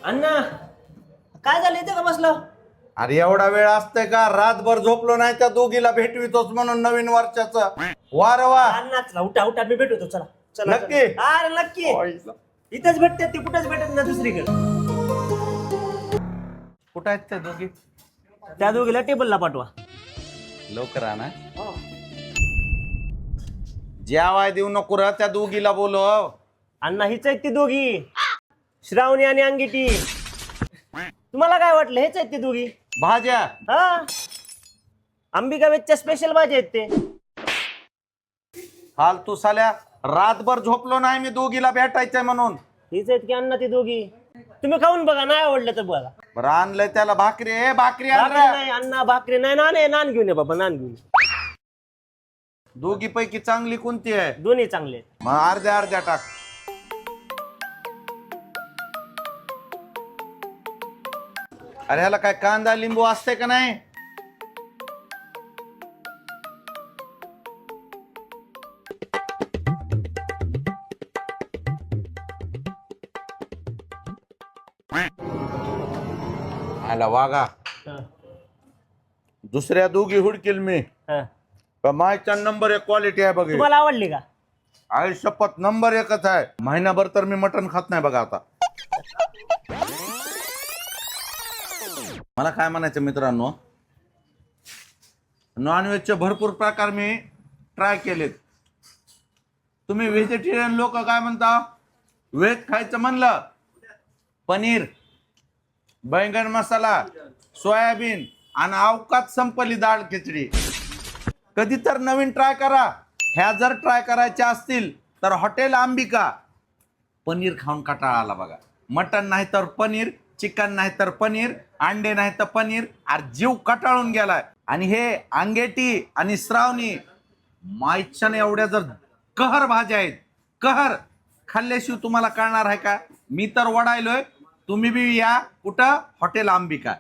अण्णा काय झालं इथे का बसलं? अरे एवढा वेळ असतंय का? रातभर झोपलो नाही त्या दोघीला भेटवितोच म्हणून नवीन वर्षाचं. वार वा अण्णा चला उठा उठा मी भेटतो चला चला नक्की? चला. अरे नक्की इथेच भेटते ती कुठेच भेटत ना दुसरीकडे. कुठं आहेत त्या दोघी? त्या दोघीला टेबलला पाठवा. लवकर आणा. जेवाय देऊ नको रे त्या दोघीला बोलव. अण्णा हीच आहेत ती दोघी, श्रावणी आणि अंगिठी. तुम्हाला काय वाटलं हेच आहेत ती दोघी? भाज्या हा अंबिका वेजच्या स्पेशल भाजी आहेत ते. फालतू साल्या, रातभर झोपलो नाही मी दोघीला भेटायचंय म्हणून. हीच आहेत की अण्णा ती दोघी. तुम्ही खाऊन बघा, नाही आवडलं तर बघा. बरं आणलंय त्याला भाकरी. भाकरी आण भाकरी रे. नाही अण्णा, भाकरी नाही. नान आहे, नान घेऊन ये बाबा, नान घेऊन ये. दोघी पैकी चांगली कोणती आहे? दोन्ही चांगले आहेत. मग अर्ध्या अर्ध्या टाक. अरे ह्याला काय कांदा लिंबू असते का नाही? आला वागा. हा, दुसऱ्या दोघी हुडकील मी. हा. पण माझ्या नंबर एक क्वालिटी आहे बघ. तुम्हाला आवडली का? आई शपथ नंबर एकच आहे. महिनाभर तर मी मटण खात नाही बघा आता. मला काय म्हणायचं मित्रांनो, नॉनव्हेजचे भरपूर प्रकार मी ट्राय केलेत. तुम्ही व्हेजिटेरियन लोक काय म्हणता? व्हेज खायचं म्हणलं पनीर, बैंगन मसाला, सोयाबीन आणि अवकात संपली डाळ खिचडी. कधी तर नवीन ट्राय करा. ह्या जर ट्राय करायच्या असतील तर हॉटेल अंबिका. पनीर खाऊन कंटाळा आला बघा. मटन नाही तर पनीर, चिकन नाही तर पनीर, अंडे नाही तर पनीर. अरे जीव कटाळून गेलाय. आणि हे अंगेटी आणि श्रावणी मायच्याने एवढ्या जर कहर भाज्या आहेत, कहर खाल्ल्याशिवाय तुम्हाला कळणार आहे का? मी तर वडायलोय. तुम्ही बी या कुठं? हॉटेल अंबिका.